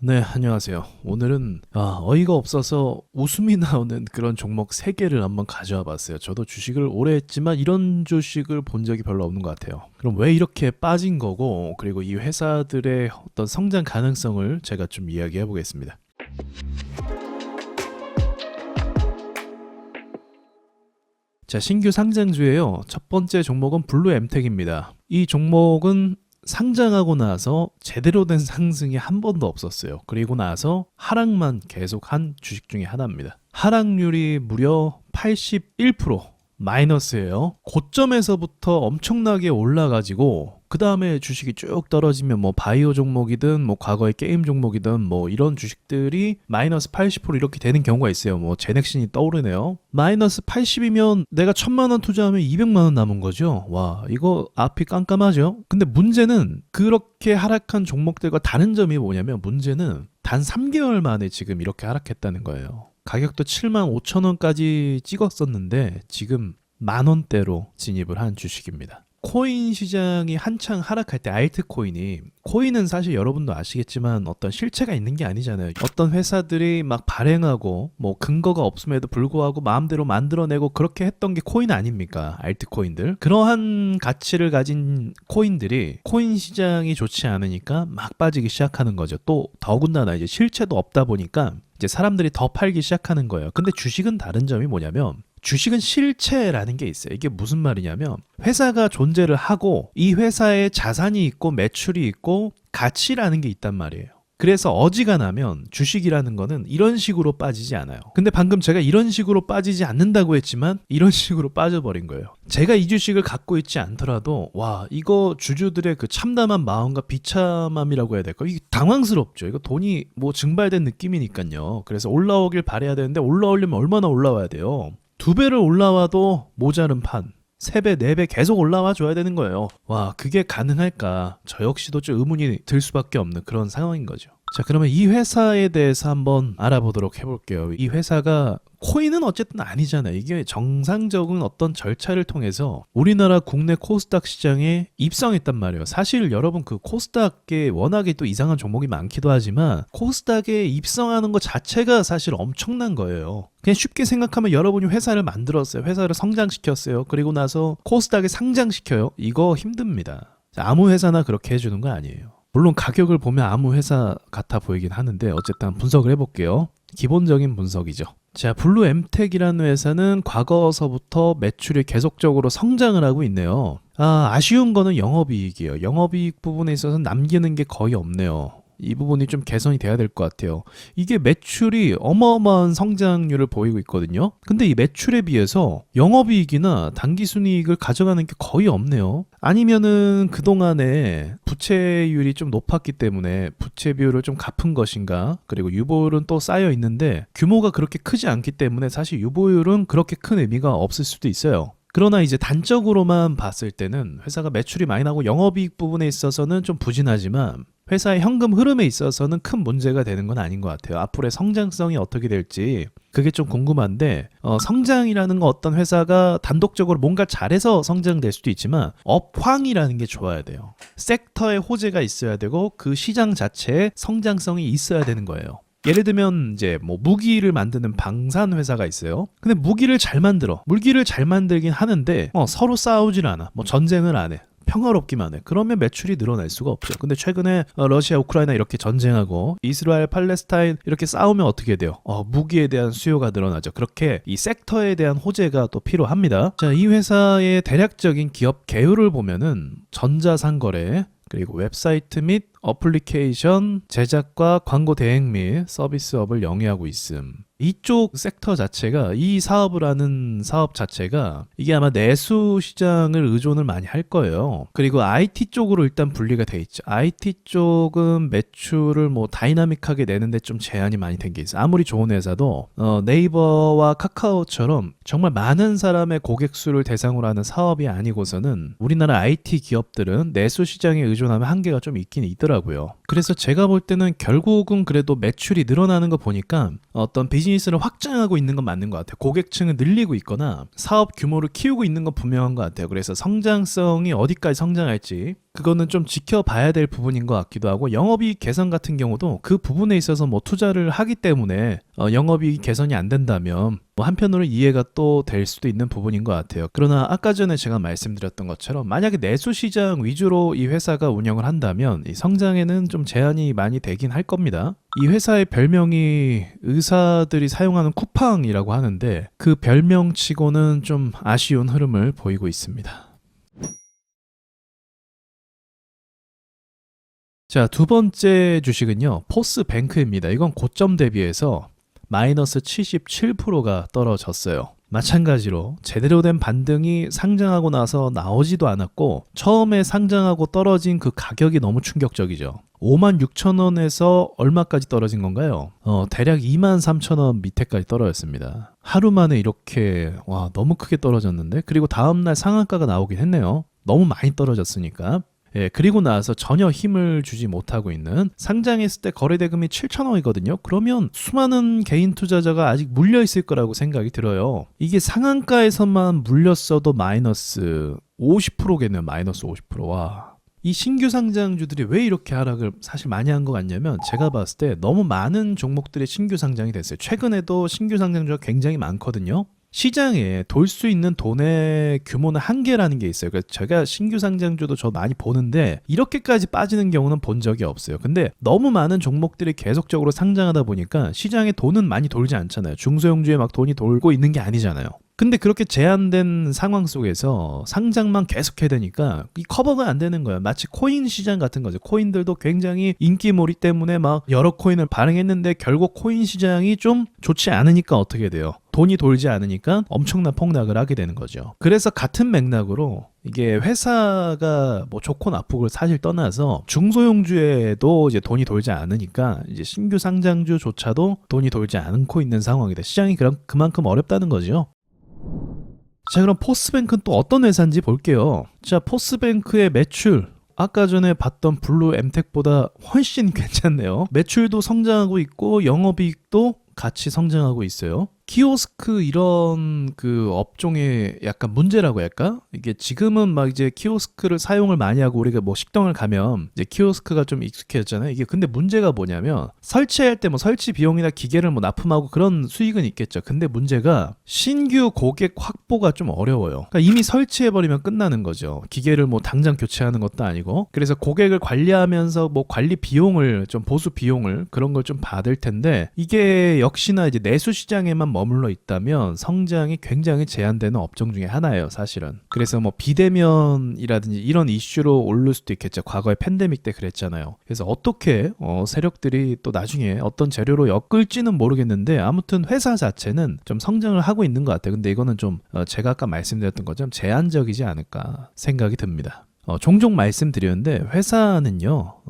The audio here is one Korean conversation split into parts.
네, 안녕하세요. 오늘은 어이가 없어서 웃음이 나오는 그런 종목 3개를 한번 가져와 봤어요. 저도 주식을 오래 했지만 이런 주식을 본 적이 별로 없는 것 같아요. 그럼 왜 이렇게 빠진 거고, 그리고 이 회사들의 어떤 성장 가능성을 제가 좀 이야기해 보겠습니다. 자, 신규 상장주예요. 첫 번째 종목은 블루엠텍입니다. 이 종목은 상장하고 나서 제대로 된 상승이 한 번도 없었어요. 그리고 나서 하락만 계속한 주식 중에 하나입니다. 하락률이 무려 81% 마이너스예요. 고점에서부터 엄청나게 올라가지고 그 다음에 주식이 쭉 떨어지면 뭐 바이오 종목이든 뭐 과거의 게임 종목이든 뭐 이런 주식들이 마이너스 80% 이렇게 되는 경우가 있어요. 뭐 제넥신이 떠오르네요. 마이너스 80이면 내가 1,000만 원 투자하면 200만 원 남은 거죠. 와, 이거 앞이 깜깜하죠. 근데 문제는 그렇게 하락한 종목들과 다른 점이 뭐냐면, 문제는 단 3개월 만에 지금 이렇게 하락했다는 거예요. 가격도 7만 5천 원까지 찍었었는데 지금 10,000원대로 진입을 한 주식입니다. 코인 시장이 한창 하락할 때 알트코인이, 코인은 사실 여러분도 아시겠지만 어떤 실체가 있는 게 아니잖아요. 어떤 회사들이 막 발행하고 뭐 근거가 없음에도 불구하고 마음대로 만들어내고 그렇게 했던 게 코인 아닙니까? 알트코인들. 그러한 가치를 가진 코인들이 코인 시장이 좋지 않으니까 막 빠지기 시작하는 거죠. 또 더군다나 이제 실체도 없다 보니까 이제 사람들이 더 팔기 시작하는 거예요. 근데 주식은 다른 점이 뭐냐면, 주식은 실체라는 게 있어요. 이게 무슨 말이냐면, 회사가 존재를 하고 이 회사에 자산이 있고 매출이 있고 가치라는 게 있단 말이에요. 그래서 어지간하면 주식이라는 거는 이런 식으로 빠지지 않아요. 근데 방금 제가 이런 식으로 빠지지 않는다고 했지만 이런 식으로 빠져버린 거예요. 제가 이 주식을 갖고 있지 않더라도 와, 이거 주주들의 그 참담한 마음과 비참함이라고 해야 될까? 이게 당황스럽죠. 이거 돈이 뭐 증발된 느낌이니까요. 그래서 올라오길 바라야 되는데, 올라오려면 얼마나 올라와야 돼요? 2배를 올라와도 모자른 판, 3배, 4배 계속 올라와 줘야 되는 거예요. 와, 그게 가능할까? 저 역시도 좀 의문이 들 수밖에 없는 그런 상황인 거죠. 자, 그러면 이 회사에 대해서 한번 알아보도록 해볼게요. 이 회사가 코인은 어쨌든 아니잖아요. 이게 정상적인 어떤 절차를 통해서 우리나라 국내 코스닥 시장에 입성했단 말이에요. 사실 여러분, 그 코스닥에 워낙에 또 이상한 종목이 많기도 하지만 코스닥에 입성하는 것 자체가 사실 엄청난 거예요. 그냥 쉽게 생각하면 여러분이 회사를 만들었어요. 회사를 성장시켰어요. 그리고 나서 코스닥에 상장시켜요. 이거 힘듭니다. 아무 회사나 그렇게 해주는 거 아니에요. 물론 가격을 보면 아무 회사 같아 보이긴 하는데 어쨌든 분석을 해볼게요. 기본적인 분석이죠. 자, 블루엠텍이라는 회사는 과거서부터 매출이 계속적으로 성장을 하고 있네요. 아쉬운 거는 영업이익이에요. 영업이익 부분에 있어서 남기는 게 거의 없네요. 이 부분이 좀 개선이 돼야 될 것 같아요. 이게 매출이 어마어마한 성장률을 보이고 있거든요. 근데 이 매출에 비해서 영업이익이나 당기순이익을 가져가는 게 거의 없네요. 아니면은 그동안에 부채율이 좀 높았기 때문에 부채 비율을 좀 갚은 것인가, 그리고 유보율은 또 쌓여 있는데 규모가 그렇게 크지 않기 때문에 사실 유보율은 그렇게 큰 의미가 없을 수도 있어요. 그러나 이제 단적으로만 봤을 때는 회사가 매출이 많이 나고 영업이익 부분에 있어서는 좀 부진하지만 회사의 현금 흐름에 있어서는 큰 문제가 되는 건 아닌 것 같아요. 앞으로의 성장성이 어떻게 될지 그게 좀 궁금한데, 성장이라는 거, 어떤 회사가 단독적으로 뭔가 잘해서 성장될 수도 있지만 업황이라는 게 좋아야 돼요. 섹터에 호재가 있어야 되고 그 시장 자체에 성장성이 있어야 되는 거예요. 예를 들면 이제 뭐 무기를 만드는 방산 회사가 있어요. 근데 무기를 잘 만들어. 무기를 잘 만들긴 하는데 서로 싸우질 않아. 뭐 전쟁을 안 해. 평화롭기만 해. 그러면 매출이 늘어날 수가 없죠. 근데 최근에 러시아, 우크라이나 이렇게 전쟁하고 이스라엘, 팔레스타인 이렇게 싸우면 어떻게 돼요? 무기에 대한 수요가 늘어나죠. 그렇게 이 섹터에 대한 호재가 또 필요합니다. 자, 이 회사의 대략적인 기업 개요를 보면은 전자상거래, 그리고 웹사이트 및 어플리케이션 제작과 광고 대행 및 서비스업을 영위하고 있음. 이쪽 섹터 자체가, 이 사업을 하는 사업 자체가 이게 아마 내수 시장을 의존을 많이 할 거예요. 그리고 IT 쪽으로 일단 분리가 돼 있죠. IT 쪽은 매출을 뭐 다이나믹하게 내는데 좀 제한이 많이 된 게 있어요. 아무리 좋은 회사도 네이버와 카카오처럼 정말 많은 사람의 고객 수를 대상으로 하는 사업이 아니고서는 우리나라 IT 기업들은 내수 시장에 의존하면 한계가 좀 있긴 있더라고요. 그래서 제가 볼 때는 결국은 그래도 매출이 늘어나는 거 보니까 어떤 비즈니스 비즈니스를 확장하고 있는 건 맞는 것 같아요. 고객층을 늘리고 있거나 사업 규모를 키우고 있는 건 분명한 것 같아요. 그래서 성장성이 어디까지 성장할지 그거는 좀 지켜봐야 될 부분인 것 같기도 하고, 영업이익 개선 같은 경우도 그 부분에 있어서 뭐 투자를 하기 때문에 영업이익 개선이 안 된다면 뭐 한편으로 이해가 또 될 수도 있는 부분인 것 같아요. 그러나 아까 전에 제가 말씀드렸던 것처럼 만약에 내수 시장 위주로 이 회사가 운영을 한다면 이 성장에는 좀 제한이 많이 되긴 할 겁니다. 이 회사의 별명이 의사들이 사용하는 쿠팡이라고 하는데 그 별명치고는 좀 아쉬운 흐름을 보이고 있습니다. 자, 두 번째 주식은요, 포스뱅크입니다. 이건 고점 대비해서 마이너스 77%가 떨어졌어요. 마찬가지로 제대로 된 반등이 상장하고 나서 나오지도 않았고, 처음에 상장하고 떨어진 그 가격이 너무 충격적이죠. 56,000원에서 얼마까지 떨어진 건가요? 대략 23,000원 밑에까지 떨어졌습니다. 하루 만에 이렇게 너무 크게 떨어졌는데, 그리고 다음날 상한가가 나오긴 했네요. 너무 많이 떨어졌으니까. 예, 그리고 나서 전혀 힘을 주지 못하고 있는, 상장했을 때 거래대금이 7,000원이거든요. 그러면 수많은 개인 투자자가 아직 물려 있을 거라고 생각이 들어요. 이게 상한가에서만 물렸어도 마이너스 50%겠네요. 마이너스 50%와. 이 신규 상장주들이 왜 이렇게 하락을 사실 많이 한 것 같냐면, 제가 봤을 때 너무 많은 종목들이 신규 상장이 됐어요. 최근에도 신규 상장주가 굉장히 많거든요. 시장에 돌 수 있는 돈의 규모는 한계라는 게 있어요. 그래서 제가 신규 상장주도 저 많이 보는데 이렇게까지 빠지는 경우는 본 적이 없어요. 근데 너무 많은 종목들이 계속적으로 상장하다 보니까 시장에 돈은 많이 돌지 않잖아요. 중소형주에 막 돈이 돌고 있는 게 아니잖아요. 근데 그렇게 제한된 상황 속에서 상장만 계속해야 되니까 이 커버가 안 되는 거예요. 마치 코인 시장 같은 거죠. 코인들도 굉장히 인기몰이 때문에 막 여러 코인을 발행했는데 결국 코인 시장이 좀 좋지 않으니까 어떻게 돼요? 돈이 돌지 않으니까 엄청난 폭락을 하게 되는 거죠. 그래서 같은 맥락으로 이게 회사가 뭐 좋고 나쁘고를 사실 떠나서 중소형주에도 이제 돈이 돌지 않으니까 이제 신규 상장주조차도 돈이 돌지 않고 있는 상황이다. 시장이 그만큼 어렵다는 거죠. 자, 그럼 포스뱅크는 또 어떤 회사인지 볼게요. 자, 포스뱅크의 매출, 아까 전에 봤던 블루 엠텍보다 훨씬 괜찮네요. 매출도 성장하고 있고 영업이익도 같이 성장하고 있어요. 키오스크 이런 그 업종의 약간 문제라고 할까? 이게 지금은 막 이제 키오스크를 사용을 많이 하고 우리가 뭐 식당을 가면 이제 키오스크가 좀 익숙해졌잖아요. 이게 근데 문제가 뭐냐면 설치할 때 뭐 설치 비용이나 기계를 뭐 납품하고 그런 수익은 있겠죠. 근데 문제가 신규 고객 확보가 좀 어려워요. 그러니까 이미 설치해버리면 끝나는 거죠. 기계를 뭐 당장 교체하는 것도 아니고. 그래서 고객을 관리하면서 뭐 관리 비용을 좀 보수 비용을 그런 걸 좀 받을 텐데, 이게 역시나 이제 내수 시장에만 머물러 있다면 성장이 굉장히 제한되는 업종 중에 하나예요, 사실은. 그래서 뭐 비대면이라든지 이런 이슈로 오를 수도 있겠죠. 과거에 팬데믹 때 그랬잖아요. 그래서 어떻게 세력들이 또 나중에 어떤 재료로 엮을지는 모르겠는데, 아무튼 회사 자체는 좀 성장을 하고 있는 것 같아요. 근데 이거는 좀 제가 아까 말씀드렸던 것처럼 제한적이지 않을까 생각이 듭니다. 종종 말씀드렸는데 회사는요,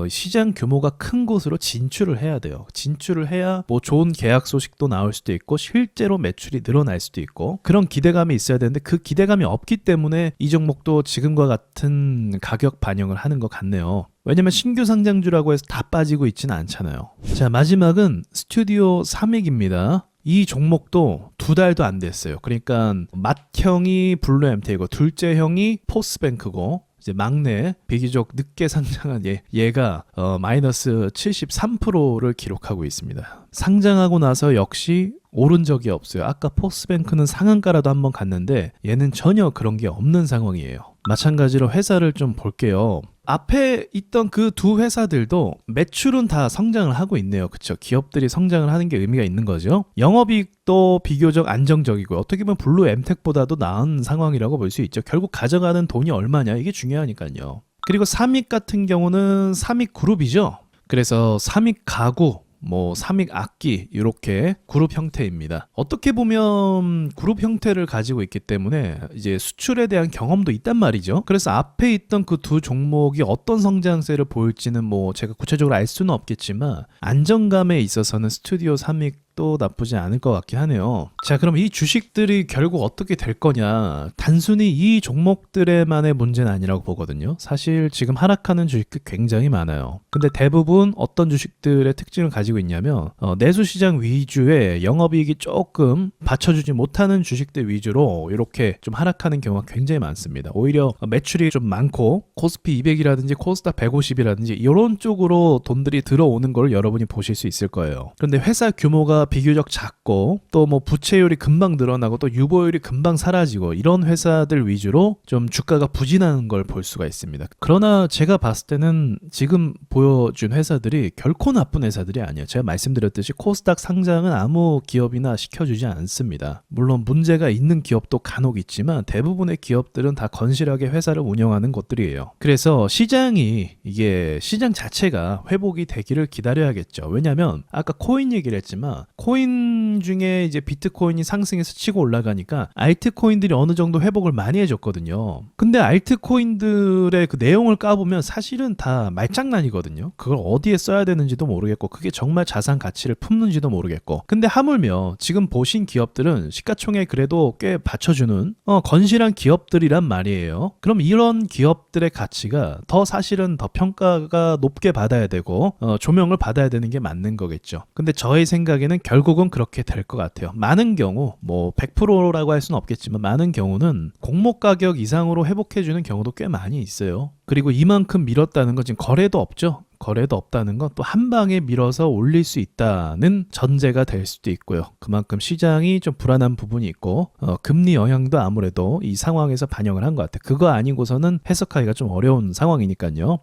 시장 규모가 큰 곳으로 진출을 해야 돼요. 진출을 해야 뭐 좋은 계약 소식도 나올 수도 있고 실제로 매출이 늘어날 수도 있고 그런 기대감이 있어야 되는데, 그 기대감이 없기 때문에 이 종목도 지금과 같은 가격 반영을 하는 것 같네요. 왜냐면 신규 상장주라고 해서 다 빠지고 있지는 않잖아요. 자, 마지막은 스튜디오 3익입니다. 이 종목도 2달도 안 됐어요. 그러니까 맏형이 블루 엠텍이고 둘째 형이 포스뱅크고 이제 막내 비교적 늦게 상장한 얘가 마이너스 73%를 기록하고 있습니다. 상장하고 나서 역시 오른 적이 없어요. 아까 포스뱅크는 상한가라도 한번 갔는데 얘는 전혀 그런 게 없는 상황이에요. 마찬가지로 회사를 좀 볼게요. 앞에 있던 그 두 회사들도 매출은 다 성장을 하고 있네요. 그쵸? 기업들이 성장을 하는 게 의미가 있는 거죠. 영업이익도 비교적 안정적이고 어떻게 보면 블루 엠텍보다도 나은 상황이라고 볼 수 있죠. 결국 가져가는 돈이 얼마냐, 이게 중요하니까요. 그리고 삼익 같은 경우는 삼익 그룹이죠. 그래서 삼익 가구, 뭐 삼익 악기, 이렇게 그룹 형태입니다. 어떻게 보면 그룹 형태를 가지고 있기 때문에 이제 수출에 대한 경험도 있단 말이죠. 그래서 앞에 있던 그 두 종목이 어떤 성장세를 보일지는 뭐 제가 구체적으로 알 수는 없겠지만 안정감에 있어서는 스튜디오 삼익 생각도 나쁘지 않을 것 같긴 하네요. 자, 그럼 이 주식들이 결국 어떻게 될 거냐? 단순히 이 종목들에만의 문제는 아니라고 보거든요. 사실 지금 하락하는 주식들 굉장히 많아요. 근데 대부분 어떤 주식들의 특징을 가지고 있냐면 내수시장 위주의 영업이익이 조금 받쳐주지 못하는 주식들 위주로 이렇게 좀 하락하는 경우가 굉장히 많습니다. 오히려 매출이 좀 많고 코스피 200이라든지 코스닥 150이라든지 이런 쪽으로 돈들이 들어오는 걸 여러분이 보실 수 있을 거예요. 그런데 회사 규모가 비교적 작고 또 뭐 부채율이 금방 늘어나고 또 유보율이 금방 사라지고 이런 회사들 위주로 좀 주가가 부진하는 걸 볼 수가 있습니다. 그러나 제가 봤을 때는 지금 보여준 회사들이 결코 나쁜 회사들이 아니에요. 제가 말씀드렸듯이 코스닥 상장은 아무 기업이나 시켜주지 않습니다. 물론 문제가 있는 기업도 간혹 있지만 대부분의 기업들은 다 건실하게 회사를 운영하는 것들이에요. 그래서 이게 시장 자체가 회복이 되기를 기다려야겠죠. 왜냐하면 아까 코인 얘기를 했지만 코인 중에 이제 비트코인이 상승해서 치고 올라가니까 알트코인들이 어느 정도 회복을 많이 해줬거든요. 근데 알트코인들의 그 내용을 까보면 사실은 다 말장난이거든요. 그걸 어디에 써야 되는지도 모르겠고 그게 정말 자산 가치를 품는지도 모르겠고 근데 하물며 지금 보신 기업들은 시가총액 그래도 꽤 받쳐주는 건실한 기업들이란 말이에요. 그럼 이런 기업들의 가치가 사실은 더 평가가 높게 받아야 되고 조명을 받아야 되는 게 맞는 거겠죠. 근데 저의 생각에는 결국은 그렇게 될 것 같아요. 많은 경우 뭐 100%라고 할 수는 없겠지만 많은 경우는 공모 가격 이상으로 회복해주는 경우도 꽤 많이 있어요. 그리고 이만큼 밀었다는 건 지금 거래도 없죠. 거래도 없다는 건 또 한 방에 밀어서 올릴 수 있다는 전제가 될 수도 있고요. 그만큼 시장이 좀 불안한 부분이 있고 금리 영향도 아무래도 이 상황에서 반영을 한 것 같아요. 그거 아니고서는 해석하기가 좀 어려운 상황이니까요.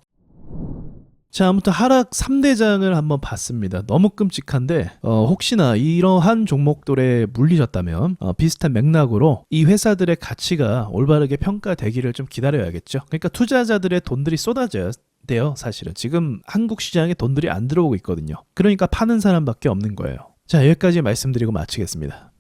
자, 아무튼 하락 3대장을 한번 봤습니다. 너무 끔찍한데 혹시나 이러한 종목들에 물리셨다면 비슷한 맥락으로 이 회사들의 가치가 올바르게 평가되기를 좀 기다려야겠죠. 그러니까 투자자들의 돈들이 쏟아져야 돼요. 사실은 지금 한국 시장에 돈들이 안 들어오고 있거든요. 그러니까 파는 사람밖에 없는 거예요. 자, 여기까지 말씀드리고 마치겠습니다.